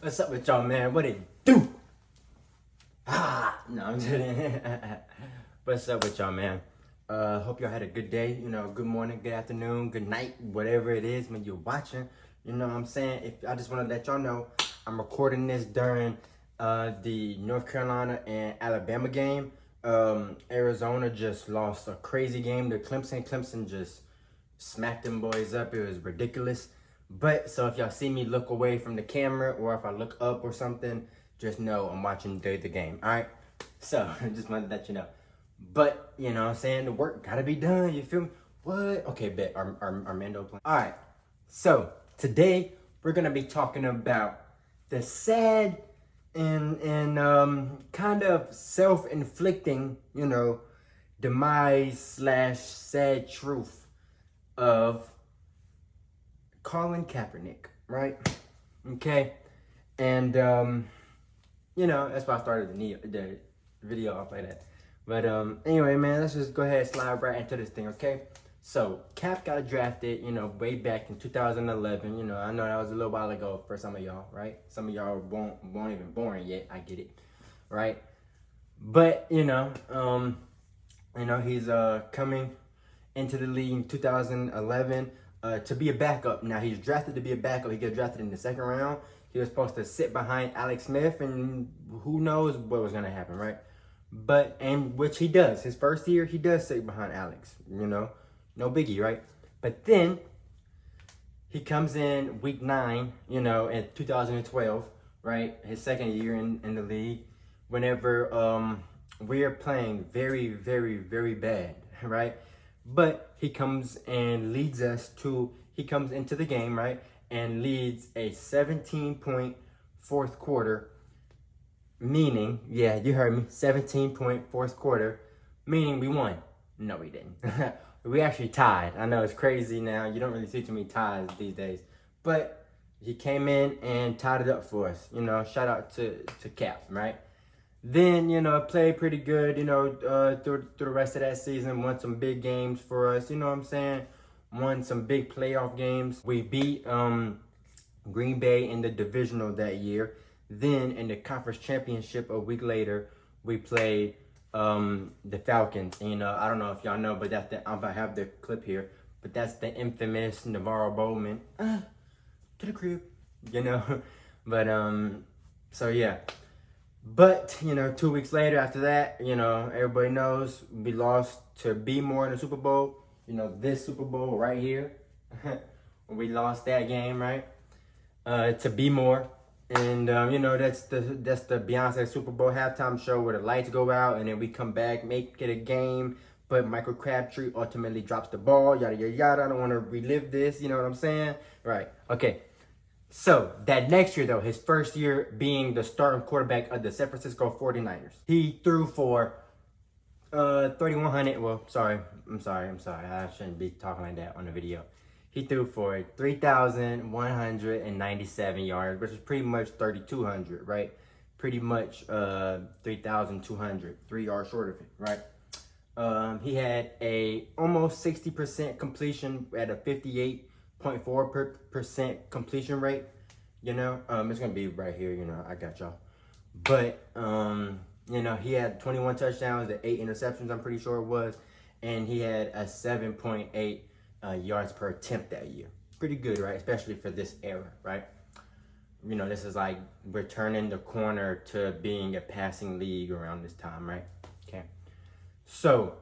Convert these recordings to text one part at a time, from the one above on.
What's up with y'all, man? What it do? No, I'm kidding. What's up with y'all, man? Hope y'all had a good day. Good morning, good afternoon, good night, whatever it is when you're watching. You know what I'm saying? If I just want to let y'all know, I'm recording this during the North Carolina and Alabama game. Arizona just lost a crazy game to Clemson. Clemson just smacked them boys up. It was ridiculous. But so if y'all see me look away from the camera or if I look up or something, just know I'm watching the game. All right. So I just wanted to let you know. But you know what I'm saying, the work gotta be done. You feel me? What? Okay, bet. Armando playing. All right. So today we're gonna be talking about the sad and kind of self-inflicting, demise slash sad truth of Colin Kaepernick, right? Okay, and that's why I started the video off like that. But anyway, man, let's just go ahead and slide right into this thing, okay? So Cap got drafted, way back in 2011. I know that was a little while ago for some of y'all, right? Some of y'all won't even born yet. I get it, right? But he's coming into the league in 2011 to be a backup. Now he's drafted to be a backup. He got drafted in the second round. He was supposed to sit behind Alex Smith, and who knows what was gonna happen, right? And which he does. His first year, he does sit behind Alex. No biggie, right? But then he comes in week 9, in 2012, right? His second year in the league. Whenever we are playing very, very, very bad, right? But he comes and he comes into the game, right? And leads a 17-point fourth quarter, meaning, yeah, you heard me, 17-point fourth quarter, meaning we won. No, we didn't. We actually tied. I know it's crazy now. You don't really see too many ties these days. But he came in and tied it up for us. Shout out to Kaep, right? Then, played pretty good, through the rest of that season. Won some big games for us, you know what I'm saying? Won some big playoff games. We beat Green Bay in the divisional that year. Then in the conference championship a week later, we played the Falcons. And, I don't know if y'all know, but I have the clip here. But that's the infamous Navarro Bowman. To the crib, But, so yeah. But, 2 weeks later after that, everybody knows we lost to Be More in the Super Bowl. This Super Bowl right here. We lost that game, right? To Be More. And, that's the Beyonce Super Bowl halftime show where the lights go out and then we come back, make it a game. But Michael Crabtree ultimately drops the ball, yada, yada, yada. I don't want to relive this, you know what I'm saying? Right. Okay. So, that next year, though, his first year being the starting quarterback of the San Francisco 49ers, he threw for 3,100. Well, I'm sorry. I shouldn't be talking like that on the video. He threw for 3,197 yards, which is pretty much 3,200, right? Pretty much 3,200, 3 yards short of it, right? He had a almost 60% completion at a 58.4% completion rate. It's gonna be right here. I got y'all. But he had 21 touchdowns, the 8 interceptions. I'm pretty sure it was, and he had a 7.8 yards per attempt that year. Pretty good, right? Especially for this era, right? This is like we're turning the corner to being a passing league around this time, right? Okay. So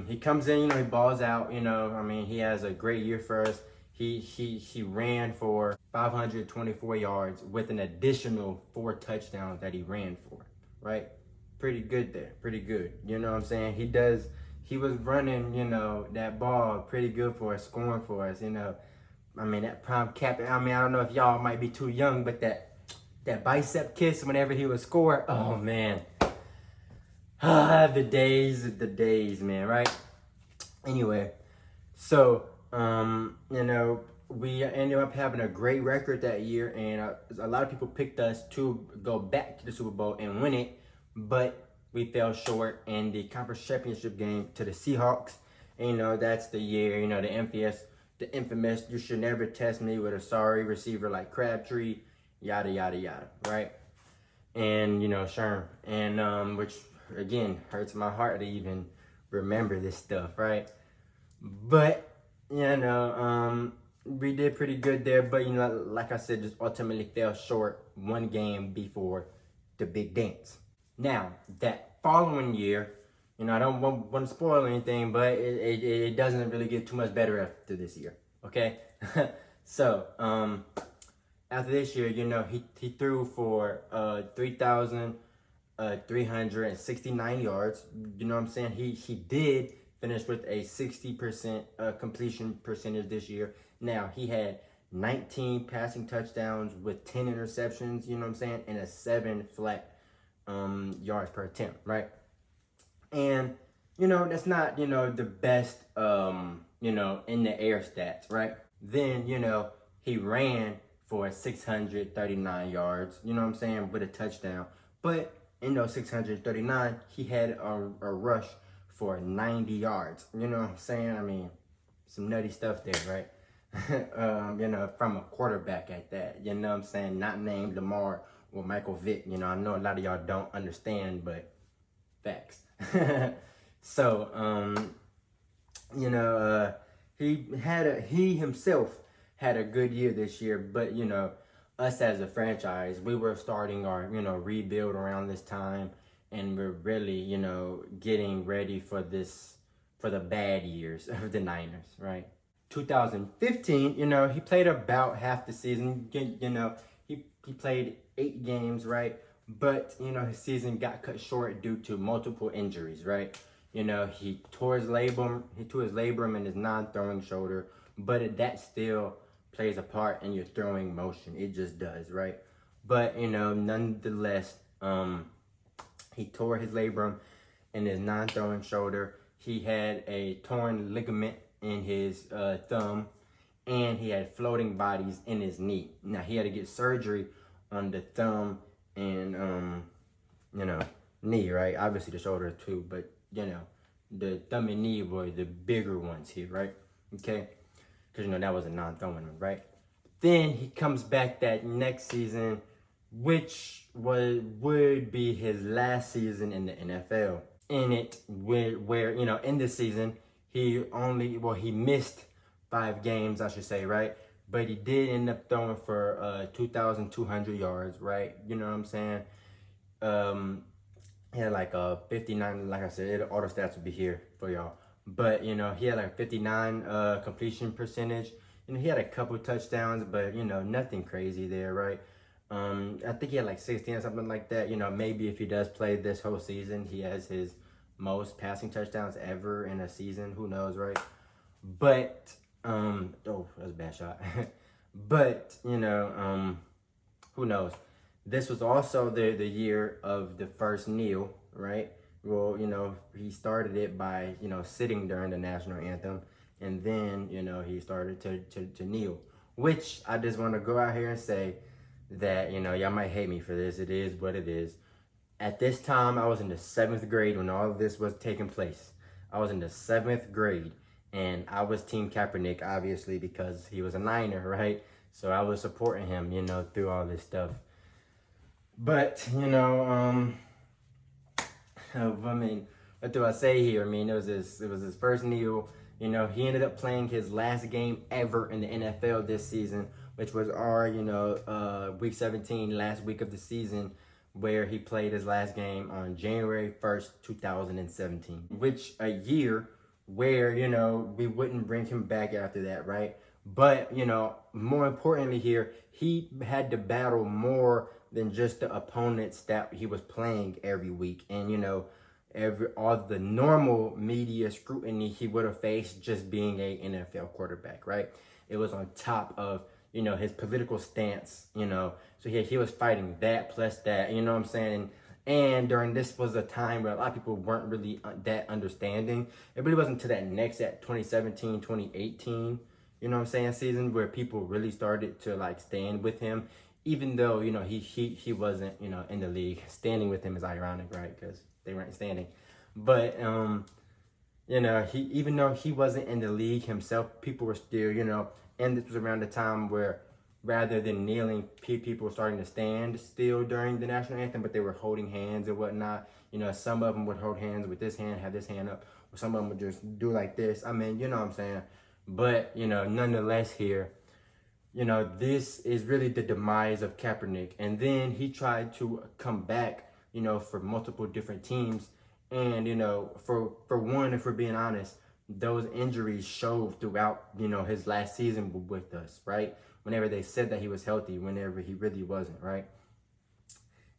he comes in, he balls out. He has a great year for us. He ran for 524 yards with an additional 4 touchdowns that he ran for, right? Pretty good there, pretty good. You know what I'm saying? He was running, that ball pretty good for us, scoring for us, that prime Cap. I don't know if y'all might be too young, but that bicep kiss whenever he would score, oh man. The days, man, right? Anyway, so, we ended up having a great record that year, and a lot of people picked us to go back to the Super Bowl and win it, but we fell short in the conference championship game to the Seahawks. And, that's the year, the infamous, you should never test me with a sorry receiver like Crabtree. yada, yada, yada, right? And, you know, Sherm. And, which, again, hurts my heart to even remember this stuff, right? But, you know, we did pretty good there. But, you know, like I said, just ultimately fell short one game before the big dance. Now, that following year, you know, I don't want to spoil anything, but it doesn't really get too much better after this year, okay? So, after this year, you know, he threw for 3,369 yards. You know what I'm saying? He did finish with a 60% completion percentage this year. Now, he had 19 passing touchdowns with 10 interceptions, you know what I'm saying, and a 7 flat yards per attempt, right? And, you know, that's not, you know, the best, you know, in the air stats, right? Then, you know, he ran for 639 yards, you know what I'm saying, with a touchdown. But in those 639, he had a rush for 90 yards, you know what I'm saying? I mean, some nutty stuff there, right? You know, from a quarterback at that, you know what I'm saying? Not named Lamar or Michael Vick, you know, I know a lot of y'all don't understand, but facts. So, you know, he himself had a good year this year, but, you know, us as a franchise, we were starting our, you know, rebuild around this time, and we're really, you know, getting ready for the bad years of the Niners, right? 2015, you know, he played about half the season. You know, he played 8 games, right? But, you know, his season got cut short due to multiple injuries, right? You know, he tore his labrum in his non-throwing shoulder, but that still plays a part in your throwing motion. It just does, right? But, you know, nonetheless, he tore his labrum in his non-throwing shoulder. He had a torn ligament in his thumb, and he had floating bodies in his knee. Now, he had to get surgery on the thumb and, you know, knee, right? Obviously the shoulder too, but, you know, the thumb and knee were the bigger ones here, right? Okay? Because, you know, that was a non-throwing one, right? Then he comes back that next season, which would be his last season in the NFL. In it, where, you know, in this season, he missed 5 games, I should say, right? But he did end up throwing for 2,200 yards, right? You know what I'm saying? He had like a 59, like I said, all the stats will be here for y'all. But, you know, he had like a 59 completion percentage. You know, he had a couple touchdowns, but, you know, nothing crazy there, right? I think he had like 16 or something like that. You know, maybe if he does play this whole season, he has his most passing touchdowns ever in a season. Who knows, right? But, oh, that was a bad shot. But, you know, who knows? This was also the year of the first kneel, right? Well, you know, he started it by, you know, sitting during the national anthem. And then, you know, he started to kneel. Which I just want to go out here and say that, you know, y'all might hate me for this. It is what it is. At this time, I was in the 7th grade when all of this was taking place. I was in the 7th grade. And I was Team Kaepernick, obviously, because he was a Niner, right? So I was supporting him, you know, through all this stuff. But, you know, I mean, what do I say here? I mean, it was his first kneel. You know, he ended up playing his last game ever in the NFL this season, which was our, you know, week 17, last week of the season, where he played his last game on January 1st, 2017, which a year where, you know, we wouldn't bring him back after that, right? But, you know, more importantly here, he had to battle more than just the opponents that he was playing every week. And, you know, all the normal media scrutiny he would have faced just being a NFL quarterback, right? It was on top of, you know, his political stance, you know. So he was fighting that plus that, you know what I'm saying? And during this was a time where a lot of people weren't really that understanding. It really wasn't to that next, at 2017, 2018, you know what I'm saying, season, where people really started to, like, stand with him. Even though, you know, he wasn't, you know, in the league. Standing with him is ironic, right? Because they weren't standing. But, you know, even though he wasn't in the league himself, people were still, you know, and this was around the time where rather than kneeling. People were starting to stand still during the national anthem, but they were holding hands and whatnot. You know, some of them would hold hands with this hand, have this hand up, or some of them would just do like this. I mean, you know what I'm saying? But, you know, nonetheless here, you know, this is really the demise of Kaepernick. And then he tried to come back, you know, for multiple different teams. And, you know, for one, if we're being honest, those injuries showed throughout, you know, his last season with us, right? Whenever they said that he was healthy, whenever he really wasn't, right?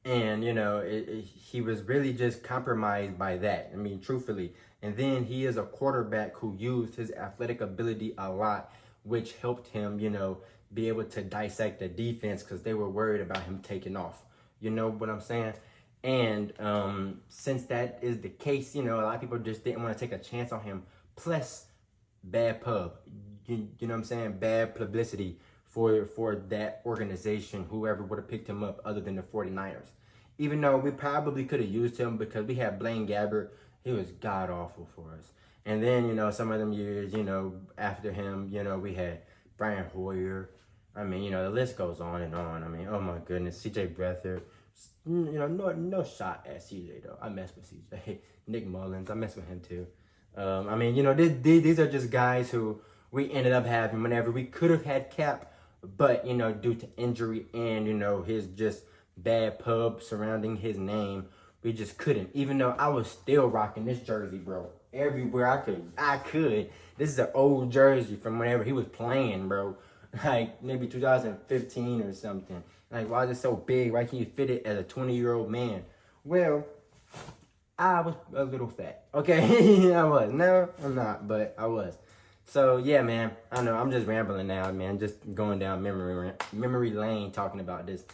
And, you know, he was really just compromised by that. I mean, truthfully. And then he is a quarterback who used his athletic ability a lot, which helped him, you know, be able to dissect the defense because they were worried about him taking off. You know what I'm saying? And since that is the case, you know, a lot of people just didn't want to take a chance on him. Plus, bad pub. You know what I'm saying? Bad publicity for that organization, whoever would have picked him up other than the 49ers. Even though we probably could have used him because we had Blaine Gabbert. He was god-awful for us. And then, you know, some of them years, you know, after him, you know, we had Brian Hoyer. I mean, you know, the list goes on and on. I mean, oh my goodness, CJ Beathard. You know, no shot at CJ though. I mess with CJ. Nick Mullins, I mess with him too. I mean, you know, these are just guys who we ended up having whenever we could have had Cap, but, you know, due to injury and, you know, his just bad pub surrounding his name, we just couldn't. Even though I was still rocking this jersey, bro. Everywhere I could. This is an old jersey from whenever he was playing, bro. Like, maybe 2015 or something. Like, why is it so big? Why can't you fit it as a 20-year-old man? Well, I was a little fat. Okay? I was. No, I'm not, but I was. So, yeah, man. I know, I'm just rambling now, man. Just going down memory lane talking about this.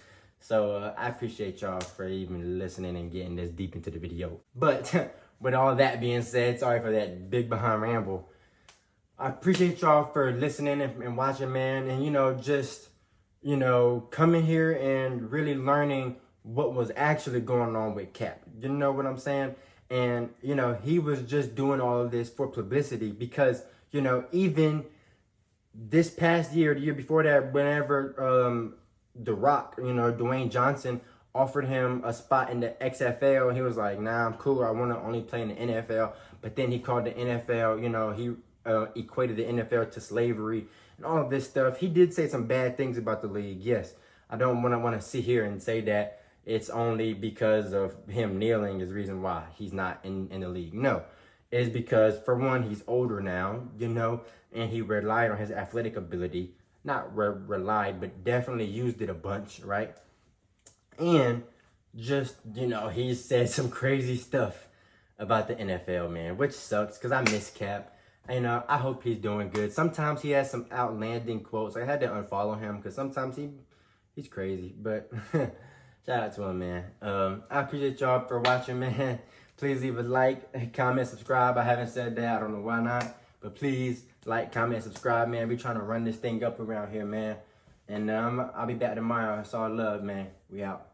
So, I appreciate y'all for even listening and getting this deep into the video. But, with all that being said, sorry for that big behind ramble. I appreciate y'all for listening and watching, man. And, you know, just, you know, coming here and really learning what was actually going on with Cap. You know what I'm saying? And, you know, he was just doing all of this for publicity because, you know, even this past year, the year before that, whenever The Rock, you know, Dwayne Johnson offered him a spot in the XFL, he was like, nah, I'm cool. I want to only play in the NFL. But then he called the NFL, you know, he equated the NFL to slavery and all of this stuff. He did say some bad things about the league. Yes, I don't want to sit here and say that it's only because of him kneeling is the reason why he's not in the league. No, it's because, for one, he's older now, you know, and he relied on his athletic ability. Not relied, but definitely used it a bunch, right? And just, you know, he said some crazy stuff about the NFL, man, which sucks because I miss Cap. You know, I hope he's doing good. Sometimes he has some outlanding quotes. I had to unfollow him because sometimes he's crazy. But shout out to him, man. I appreciate y'all for watching, man. Please leave a like, comment, subscribe. I haven't said that. I don't know why not. But please like, comment, subscribe, man. We trying to run this thing up around here, man. And I'll be back tomorrow. It's all love, man. We out.